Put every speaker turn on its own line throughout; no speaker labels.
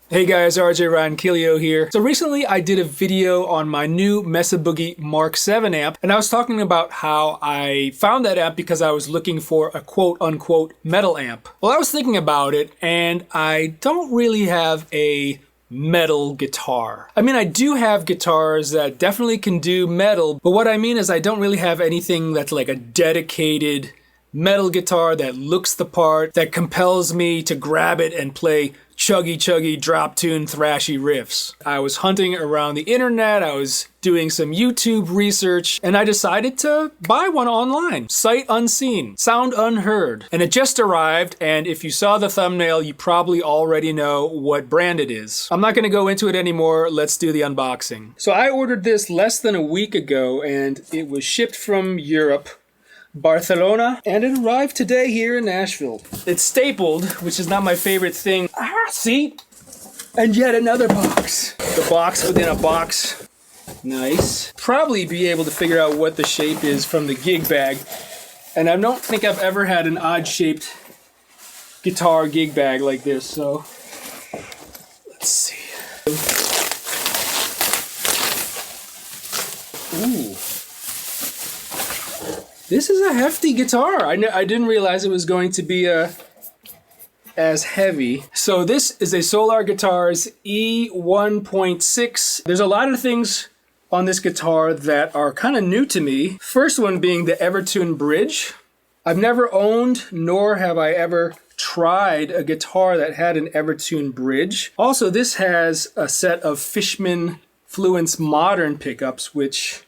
Hey guys, RJ Ronquillo here. So recently I did a video on my new Mesa Boogie Mark 7 amp, and I was talking about how I found that amp because I was looking for a quote-unquote metal amp. Well, I was thinking about it, and I don't really have a metal guitar. I mean, I do have guitars that definitely can do metal, but what I mean is I don't really have anything that's like a dedicated metal guitar that looks the part, that compels me to grab it and play chuggy drop tune thrashy riffs. I was hunting around the internet, I was doing some YouTube research, and I decided to buy one online. Sight unseen, sound unheard. And it just arrived, and if you saw the thumbnail, you probably already know what brand it is. I'm not gonna go into it anymore, let's do the unboxing. So I ordered this less than a week ago, and it was shipped from Europe, Barcelona, and it arrived today here in Nashville. It's stapled, which is not my favorite thing. See? And yet another box. The box within a box. Nice. Probably be able to figure out what the shape is from the gig bag. And I don't think I've ever had an odd-shaped guitar gig bag like this, so let's see. Ooh. This is a hefty guitar. I didn't realize it was going to be as heavy. So this is a Solar Guitars E1.6. There's a lot of things on this guitar that are kind of new to me. First one being the Evertune bridge. I've never owned, nor have I ever tried a guitar that had an Evertune bridge. Also, this has a set of Fishman Fluence Modern pickups, which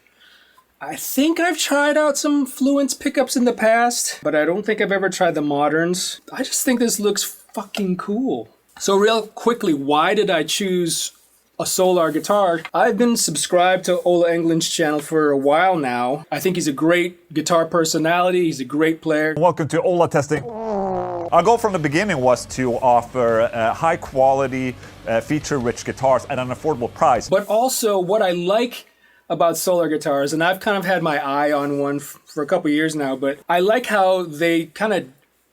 I think I've tried out some Fluence pickups in the past, but I don't think I've ever tried the Moderns. I just think this looks fucking cool. So real quickly, why did I choose a Solar guitar? I've been subscribed to Ola Englund's channel for a while now. I think he's a great guitar personality. He's a great player.
Welcome to Ola Testing. Our goal from the beginning was to offer high quality, feature-rich guitars at an affordable price.
But also what I like about Solar guitars, and I've kind of had my eye on one for a couple years now, but I like how they kind of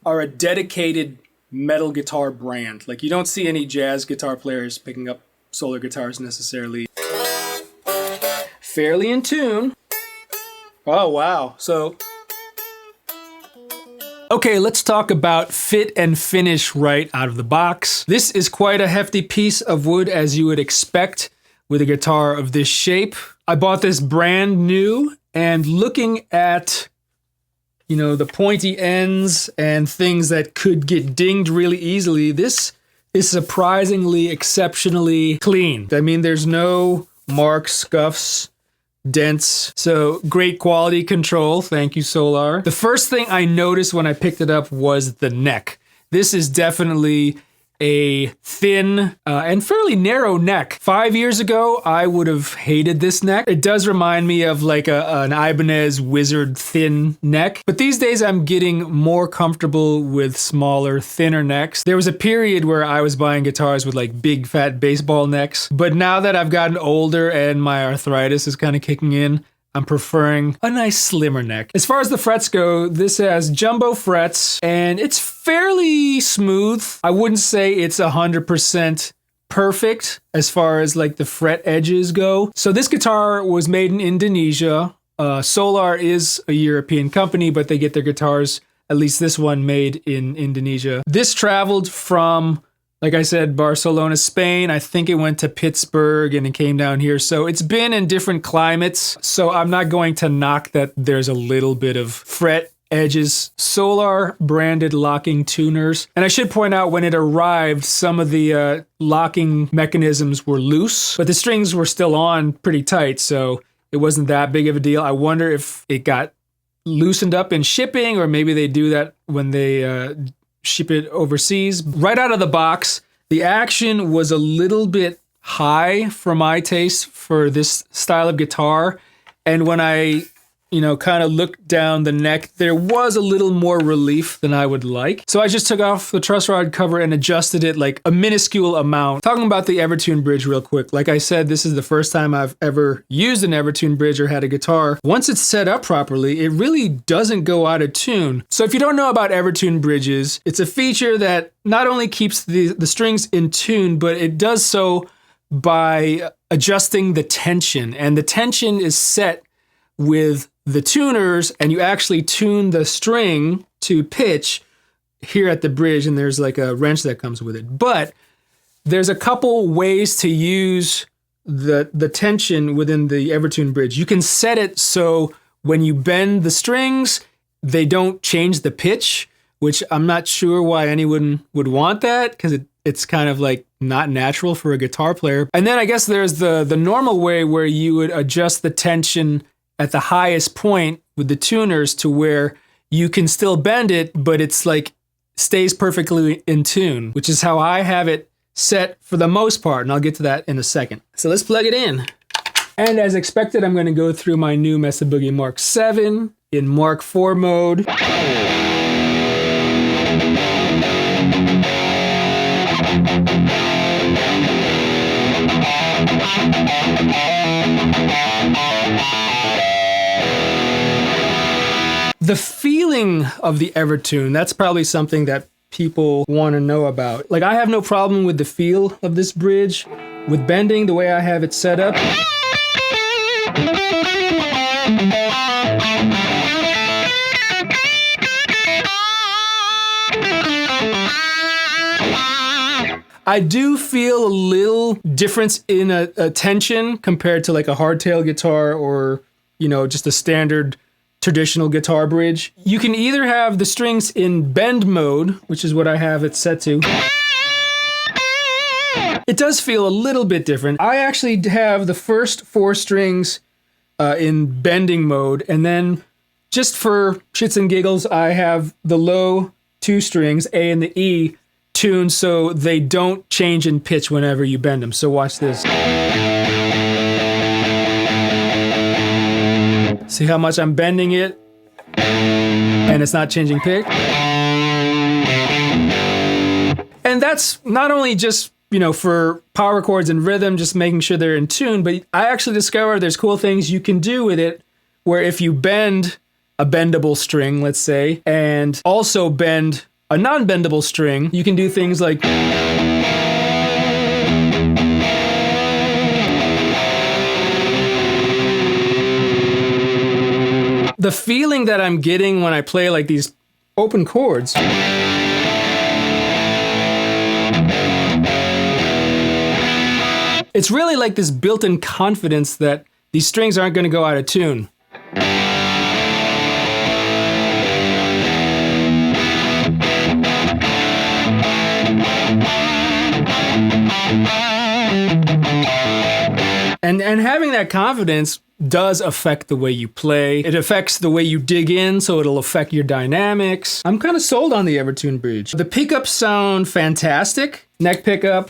are a dedicated metal guitar brand. Like, you don't see any jazz guitar players picking up Solar guitars necessarily. Fairly in tune. Oh, wow. So, okay, let's talk about fit and finish right out of the box. This is quite a hefty piece of wood, as you would expect with a guitar of this shape. I bought this brand new, and looking at, you know, the pointy ends and things that could get dinged really easily, this is surprisingly exceptionally clean. I mean, there's no marks, scuffs, dents, so great quality control. Thank you, Solar. The first thing I noticed when I picked it up was the neck. This is definitely a thin and fairly narrow neck. 5 years ago, I would have hated this neck. It does remind me of like an Ibanez Wizard thin neck. But these days, I'm getting more comfortable with smaller, thinner necks. There was a period where I was buying guitars with like big, fat baseball necks. But now that I've gotten older and my arthritis is kind of kicking in, I'm preferring a nice slimmer neck. As far as the frets go, this has jumbo frets, and it's fairly smooth. I wouldn't say it's 100% perfect as far as like the fret edges go. So this guitar was made in Indonesia. Solar is a European company, but they get their guitars, at least this one, made in Indonesia. This traveled from, like I said, Barcelona, Spain. I think it went to Pittsburgh and it came down here. So it's been in different climates. So I'm not going to knock that there's a little bit of fret edges. Solar branded locking tuners. And I should point out, when it arrived, some of the locking mechanisms were loose, but the strings were still on pretty tight. So it wasn't that big of a deal. I wonder if it got loosened up in shipping, or maybe they do that when they ship it overseas. Right out of the box, the action was a little bit high for my taste for this style of guitar. And when I, you know, kind of looked down the neck, there was a little more relief than I would like. So I just took off the truss rod cover and adjusted it like a minuscule amount. Talking about the Evertune bridge real quick. Like I said, this is the first time I've ever used an Evertune bridge or had a guitar. Once it's set up properly, it really doesn't go out of tune. So if you don't know about Evertune bridges, it's a feature that not only keeps the strings in tune, but it does so by adjusting the tension. And the tension is set with the tuners, and you actually tune the string to pitch here at the bridge, and there's like a wrench that comes with it. But there's a couple ways to use the tension within the Evertune bridge. You can set it so when you bend the strings, they don't change the pitch, which I'm not sure why anyone would want that, because it's kind of like not natural for a guitar player. And then I guess there's the normal way where you would adjust the tension at the highest point with the tuners to where you can still bend it, but it's like stays perfectly in tune, which is how I have it set for the most part. And I'll get to that in a second. So let's plug it in. And as expected, I'm going to go through my new Mesa Boogie Mark 7 in Mark 4 mode. The feeling of the Evertune, that's probably something that people want to know about. Like, I have no problem with the feel of this bridge. With bending, the way I have it set up, I do feel a little difference in a tension compared to like a hardtail guitar or, you know, just a standard traditional guitar bridge. You can either have the strings in bend mode, which is what I have it set to. It does feel a little bit different. I actually have the first 4 strings in bending mode, and then just for shits and giggles, I have the low 2 strings, A and the E, tuned so they don't change in pitch whenever you bend them. So watch this. See how much I'm bending it? And it's not changing pitch? And that's not only just, you know, for power chords and rhythm, just making sure they're in tune, but I actually discovered there's cool things you can do with it where if you bend a bendable string, let's say, and also bend a non-bendable string, you can do things like the feeling that I'm getting when I play like these open chords. It's really like this built-in confidence that these strings aren't going to go out of tune. And having that confidence does affect the way you play. It affects the way you dig in, so it'll affect your dynamics. I'm kind of sold on the Evertune bridge. The pickups sound fantastic. Neck pickup.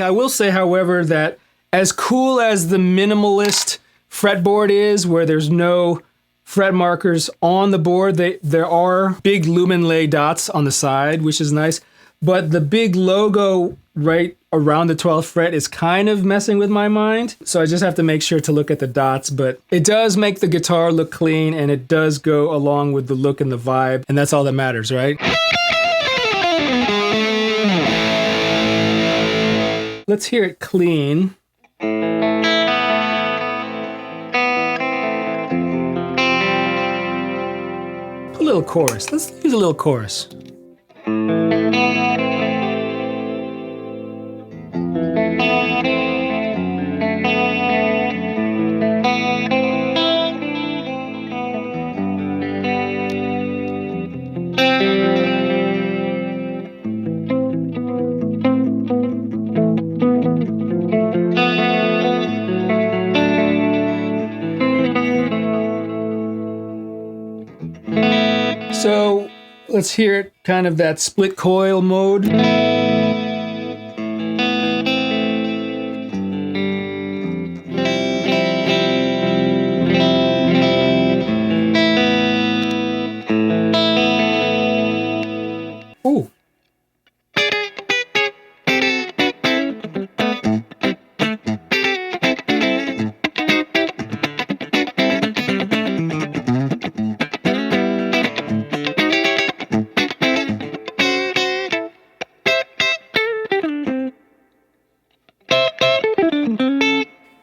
I will say, however, that as cool as the minimalist fretboard is, where there's no fret markers on the board, there are big lumen lay dots on the side, which is nice. But the big logo right around the 12th fret is kind of messing with my mind. So I just have to make sure to look at the dots. But it does make the guitar look clean, and it does go along with the look and the vibe. And that's all that matters, right? Let's hear it clean. A little chorus. Let's use a little chorus. So let's hear it, kind of that split coil mode. Ooh.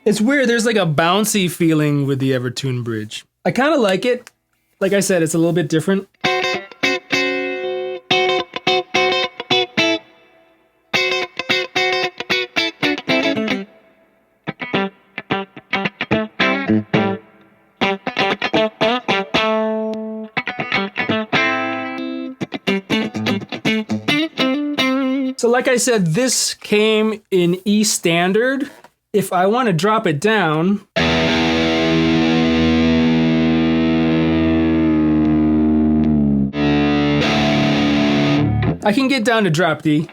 It's weird, there's like a bouncy feeling with the Evertune bridge. I kind of like it. Like I said, it's a little bit different. So like I said, this came in E standard. If I want to drop it down, I can get down to drop D.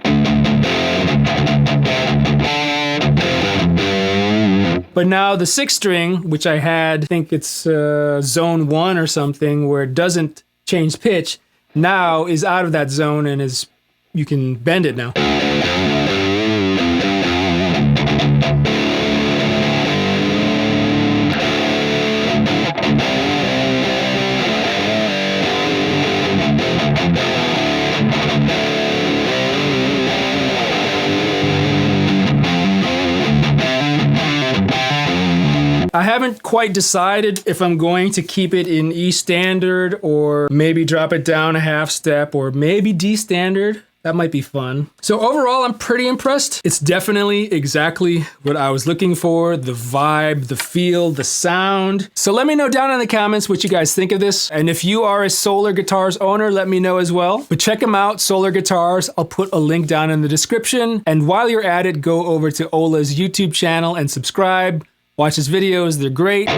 But now the 6th string, which I had, I think it's zone 1 or something, where it doesn't change pitch, now is out of that zone and is, you can bend it now. I haven't quite decided if I'm going to keep it in E standard or maybe drop it down a half step or maybe D standard. That might be fun. So overall, I'm pretty impressed. It's definitely exactly what I was looking for. The vibe, the feel, the sound. So let me know down in the comments what you guys think of this. And if you are a Solar Guitars owner, let me know as well. But check them out, Solar Guitars. I'll put a link down in the description. And while you're at it, go over to Ola's YouTube channel and subscribe. Watch his videos, they're great.